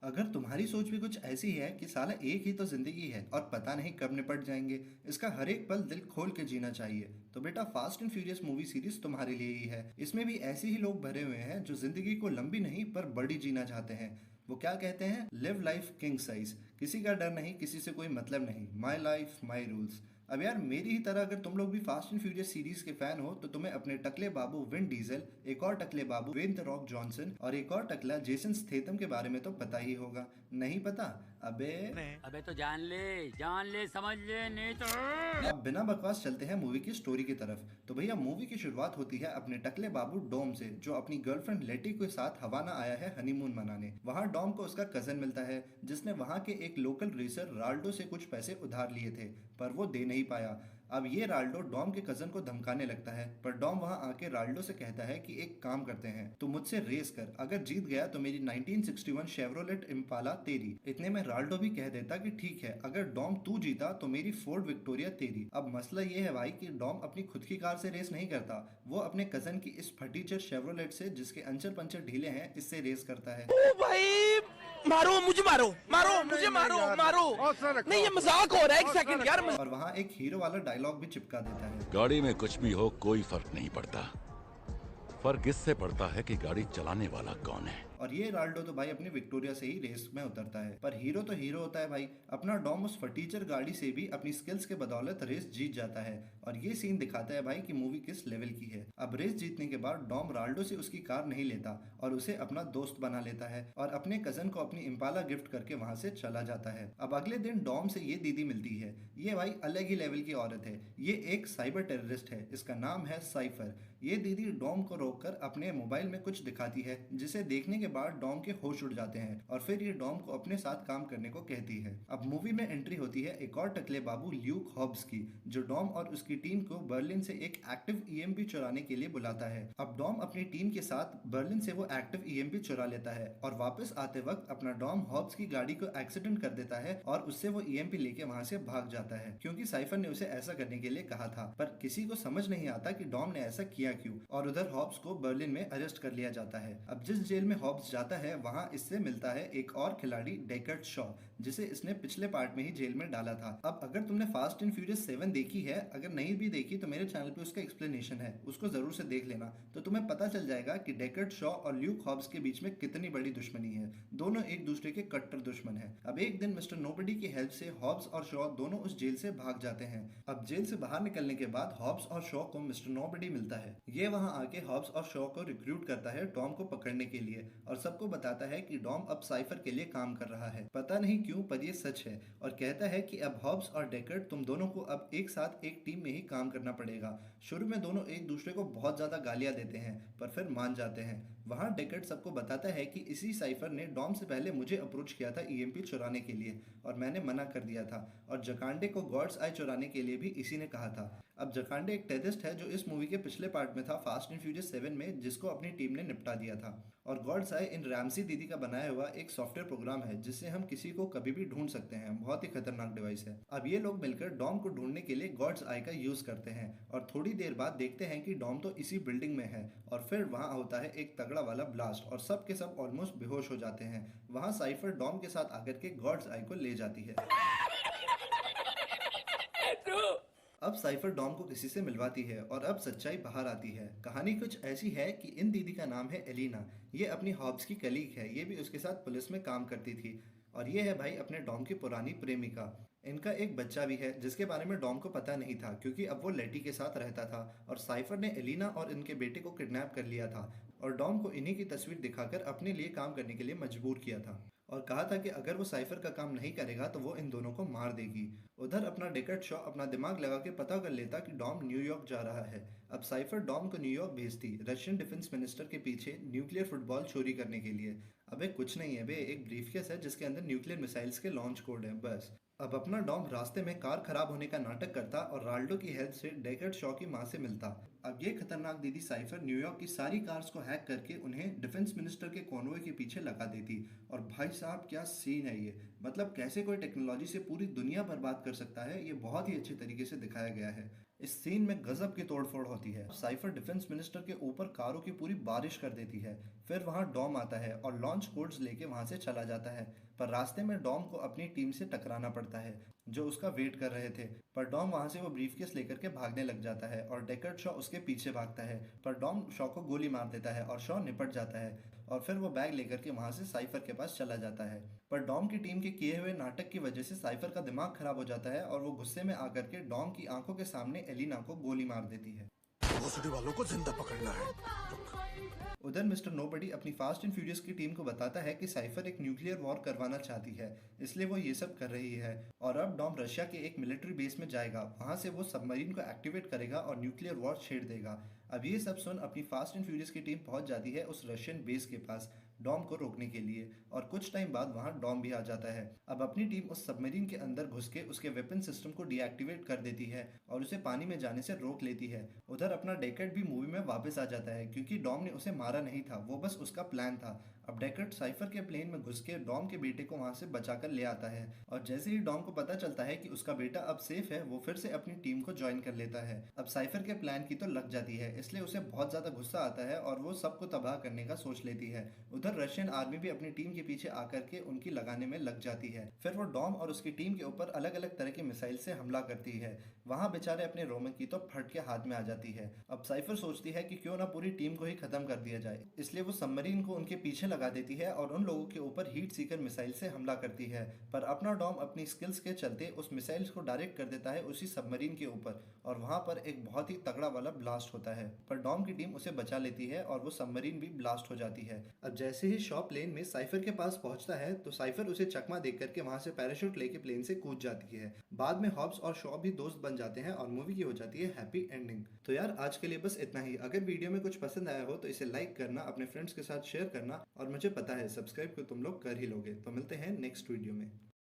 अगर तुम्हारी सोच भी कुछ ऐसी है कि साला एक ही तो जिंदगी है और पता नहीं कब निपट जाएंगे, इसका हर एक पल दिल खोल के जीना चाहिए, तो बेटा fast and furious movie series तुम्हारे लिए ही है। इसमें भी ऐसे ही लोग भरे हुए हैं जो जिंदगी को लंबी नहीं पर बड़ी जीना चाहते हैं। वो क्या कहते हैं, लिव लाइफ किंग साइज, किसी का डर नहीं, किसी से कोई मतलब नहीं, माई लाइफ माई रूल्स। अब यार मेरी ही तरह अगर तुम लोग भी फास्ट एंड फ्यूरियस सीरीज के फैन हो तो तुम्हें अपने टकले बाबू विन डीजल, एक और टकले बाबू वेन द रॉक जॉनसन और एक और टकला जेसन स्टेथम के बारे में तो पता ही होगा। नहीं पता? अबे अबे तो जान ले समझ ले नहीं तो। अब बिना बकवास चलते हैं मूवी की स्टोरी की तरफ। तो भैया मूवी की शुरुआत होती है अपने टकले बाबू डॉम से, जो अपनी गर्लफ्रेंड लेटी के साथ हवाना आया है हनीमून मनाने। वहां डॉम को उसका कजन मिलता है जिसने वहां के एक लोकल रेसर राल्डो से कुछ पैसे उधार लिए थे, पर वो दे नहीं पाया। अब ये राल्डो डॉम के कजन को धमकाने लगता है, पर डॉम वहां आके राल्डो से कहता है कि एक काम करते हैं, तू मुझसे रेस कर, अगर जीत गया तो मेरी 1961 शेवरोलेट इम्पाला तेरी। इतने में राल्डो भी कह देता कि ठीक है, अगर डॉम तू जीता तो मेरी फोर्ड विक्टोरिया तेरी। अब मसला ये है भाई कि डॉम अपनी खुद की कार से रेस नहीं करता, वो अपने कजन की इस फटीचर शेवरोलेट से, जिसके अंचर पंचर ढीले हैं, इससे रेस करता है। ओ भाई, मारो मुझे, मारो मुझे, मारो नहीं, ये मजाक हो रहा है। एक सेकंड यार। और वहाँ एक हीरो वाला डायलॉग भी चिपका देता है। गाड़ी में कुछ भी हो कोई फर्क नहीं पड़ता, फर्क इससे पड़ता है कि गाड़ी चलाने वाला कौन है। और ये राल्डो तो भाई अपनी विक्टोरिया से ही रेस में उतरता है, पर हीरो तो हीरो होता है भाई। अपना डॉम उस फटीचर गाड़ी से भी अपनी स्किल्स के बदौलत रेस जीत जाता है, और ये सीन दिखाता है भाई कि मूवी किस लेवल की है। अब रेस जीतने के बाद डॉम राल्डो से उसकी कार नहीं लेता और उसे अपना दोस्त बना लेता है और अपने कजन को अपनी इम्पाला गिफ्ट करके वहां से चला जाता है। अब अगले दिन डॉम से ये दीदी मिलती है। ये भाई अलग ही लेवल की औरत है, ये एक साइबर टेररिस्ट है, इसका नाम है साइफर। ये दीदी डॉम को रोककर अपने मोबाइल में कुछ दिखाती है, जिसे देखने के बाद डॉम के होश उड़ जाते हैं और फिर ये डॉम को अपने साथ काम करने को कहती है। अब मूवी में एंट्री होती है एक और टकले बाबू ल्यूक हॉब्स की, जो डॉम और उसकी टीम को बर्लिन से एक एक्टिव ईएमपी चुराने के लिए बुलाता है। अब डॉम अपनी टीम के साथ बर्लिन से वो एक्टिव ईएमपी चुरा लेता है और वापस आते वक्त अपना डॉम हॉब्स की गाड़ी को एक्सीडेंट कर देता है और उससे वो ईएमपी लेके वहां से भाग जाता है, क्योंकि साइफर ने उसे ऐसा करने के लिए कहा था। पर किसी को समझ नहीं आता कि डॉम ने ऐसा किया क्यों, और उधर हॉब्स को बर्लिन में अरेस्ट कर लिया जाता है। अब जिस जेल में हॉब्स जाता है वहां इससे मिलता है एक और खिलाड़ी डेकर्ट शॉ, जिसे इसने पिछले पार्ट में ही जेल में डाला था। अब अगर तुमने फास्ट एंड फ्यूरियस 7 देखी है, अगर नहीं भी देखी तो मेरे चैनल पे उसका एक्सप्लेनेशन है, उसको जरूर से देख लेना, तो तुम्हें पता चल जाएगा कि डेकर्ट शॉ और ल्यूक हॉब्स के बीच में कितनी बड़ी दुश्मनी है। दोनों एक दूसरे के कट्टर दुश्मन है। अब एक दिन मिस्टर नोबडी की हेल्प से हॉब्स और शॉ दोनों उस जेल से भाग जाते हैं। अब जेल से बाहर निकलने के बाद हॉब्स और शॉ को मिस्टर नोबडी मिलता है। ये वहां आके हॉब्स और शॉ को रिक्रूट करता है डॉम को पकड़ने के लिए, और सबको बताता है कि डॉम अब साइफर के लिए काम कर रहा है। पता नहीं क्यों, पर ये सच है, और कहता है कि अब हॉब्स और डेकर्ट तुम दोनों को अब एक साथ एक टीम में ही काम करना पड़ेगा। शुरू में दोनों एक दूसरे को बहुत ज्यादा गालियां देते हैं, पर फिर मान जाते हैं। वहां डेकर्ट सबको बताता है कि इसी साइफर ने डॉम से पहले मुझे अप्रोच किया था ईएमपी चुराने के लिए, और मैंने मना कर दिया था, और जकांडे को गॉड्स आई चुराने के लिए भी इसी ने कहा था। अब जकांडे एक टेररिस्ट है जो इस मूवी के पिछले पार्ट में था फास्ट एंड फ्यूरियस 7 में, जिसको अपनी टीम ने निपटा दिया था। और गॉड्स आई इन रैमसी दीदी का बनाया हुआ एक सॉफ्टवेयर प्रोग्राम है जिससे हम किसी को कभी भी ढूंढ सकते हैं। बहुत ही खतरनाक डिवाइस है। अब ये लोग मिलकर डॉम को ढूंढने के लिए गॉड्स आई का यूज करते हैं, और थोड़ी देर बाद देखते हैं कि डॉम तो इसी बिल्डिंग में है, और फिर वहां होता है एक तगड़ा वाला ब्लास्ट और सब के सब ऑलमोस्ट बेहोश हो जाते हैं। वहां साइफर डॉम के साथ आकर के गॉड्स आई को ले जाती है। अब साइफर डॉम को किसी से मिलवाती है और अब सच्चाई बाहर आती है। कहानी कुछ ऐसी है कि इन दीदी का नाम है एलिना। ये अपनी हॉब्स की कलीग है, ये भी उसके साथ पुलिस में काम करती थी, और ये है भाई अपने डॉम की पुरानी प्रेमिका। इनका एक बच्चा भी है जिसके बारे में डॉम को पता नहीं था, क्योंकि अब वो लेटी के साथ रहता था, और साइफर ने एलिना और इनके बेटे को किडनैप कर लिया था और डॉम को इन्हीं की तस्वीर दिखाकर अपने लिए काम करने के लिए मजबूर किया था, और कहा था कि अगर वो साइफर का काम नहीं करेगा तो वो इन दोनों को मार देगी। उधर अपना डेकर्ट शॉ अपना दिमाग लगा के पता कर लेता कि डॉम न्यूयॉर्क जा रहा है। अब साइफर डॉम को न्यूयॉर्क भेजती रशियन डिफेंस मिनिस्टर के पीछे न्यूक्लियर फुटबॉल चोरी करने के लिए। अबे कुछ नहीं है बे, एक ब्रीफकेस है जिसके अंदर न्यूक्लियर मिसाइल्स के लॉन्च कोड है, बस। अब अपना डॉम रास्ते में कार खराब होने का नाटक करता और राल्डो की हेल्प से डेकर्ट शॉ की मां से मिलता। अब ये खतरनाक दीदी साइफर न्यूयॉर्क की सारी कार्स को हैक करके उन्हें डिफेंस मिनिस्टर के कॉन्वॉय के पीछे लगा देती। और भाई साहब क्या सीन है ये, मतलब कैसे कोई टेक्नोलॉजी से पूरी दुनिया बर्बाद कर सकता है, ये बहुत ही अच्छे तरीके से दिखाया गया है। इस सीन में गजब की तोड़फोड़ होती है। साइफर डिफेंस मिनिस्टर के ऊपर कारों की पूरी बारिश कर देती है, फिर वहाँ डॉम आता है और लॉन्च कोड्स लेके वहाँ से चला जाता है, पर रास्ते में डॉम को अपनी टीम से टकराना पड़ता है जो उसका वेट कर रहे थे। पर डॉम वहाँ से वो ब्रीफकेस लेकर के भागने लग जाता है और डेकर्ड शॉ उसके पीछे भागता है, पर डॉम शॉ को गोली मार देता है और शॉ निपट जाता है और फिर वो बैग लेकर के वहाँ से साइफर के पास चला जाता है। पर डॉम की टीम के किए हुए नाटक की वजह से साइफर का दिमाग खराब हो जाता है और वो गुस्से में आकर के डॉम की आंखों के सामने एलिना को गोली मार देती है। भोसड़ी वालों को जिंदा पकड़ना है। उधर मिस्टर नोबडी अपनी फास्ट एंड फ्यूरियस की टीम को बताता है कि साइफर एक न्यूक्लियर वॉर करवाना चाहती है, इसलिए वो ये सब कर रही है और अब डॉम रशिया के एक मिलिट्री बेस में जाएगा, वहां से वो सबमरीन को एक्टिवेट करेगा और न्यूक्लियर वॉर छेड़ देगा। अब ये सब सुन अपनी फास्ट एंड फ्यूरियस की टीम पहुंच जाती है उस रशियन बेस के पास डॉम को रोकने के लिए, और कुछ टाइम बाद वहां डॉम भी आ जाता है। अब अपनी टीम उस सबमरीन के अंदर घुस के उसके वेपन सिस्टम को डीएक्टिवेट कर देती है और उसे पानी में जाने से रोक लेती है। उधर अपना डेकर्ड भी मूवी में वापस आ जाता है क्योंकि डॉम ने उसे मारा नहीं था, वो बस उसका प्लान था। अब डेकर्ड साइफर के प्लेन में घुस के डॉम के बेटे को वहां से बचाकर ले आता है और जैसे ही डॉम को पता चलता है कि उसका बेटा अब सेफ है, वो फिर से अपनी टीम को ज्वाइन कर लेता है। अब साइफर के प्लान की तो लग जाती है, इसलिए उसे बहुत ज्यादा गुस्सा आता है और वो सबको तबाह करने का सोच लेती है। उधर रशियन आर्मी भी अपनी टीम के पीछे आकर के उनकी लगाने में लग जाती है। फिर वो डॉम और उसकी टीम के ऊपर अलग अलग तरह के मिसाइल से हमला करती है। वहां बेचारे अपने रोमन की तो फट के हाथ में आ जाती है। अब साइफर सोचती है कि क्यों ना पूरी टीम को ही खत्म कर दिया जाए, इसलिए वो सबमरीन को उनके पीछे लगा देती है और उन लोगों के ऊपर हीट सीकर मिसाइल से हमला करती है। पर अपना डॉम अपनी स्किल्स के चलते उस मिसाइल्स को डायरेक्ट कर देता है उसी सबमरीन के ऊपर और वहां पर एक बहुत ही तगड़ा वाला ब्लास्ट होता है, पर डॉम की टीम उसे बचा लेती है और वो सबमरीन भी ब्लास्ट हो जाती है। अब जैसे ही शॉ प्लेन में साइफर के पास पहुंचता है तो साइफर उसे चकमा देख करके वहां से पैराशूट लेके प्लेन से कूद जाती है। बाद में हॉब्स और शॉ भी दोस्त बन जाते हैं और मूवी की हो जाती है हैप्पी एंडिंग। तो यार आज के लिए बस इतना ही। अगर वीडियो में कुछ पसंद आया हो तो इसे लाइक करना, अपने फ्रेंड्स के साथ शेयर करना और मुझे पता है सब्सक्राइब को तुम लोग कर ही लोगे। तो मिलते हैं नेक्स्ट वीडियो में।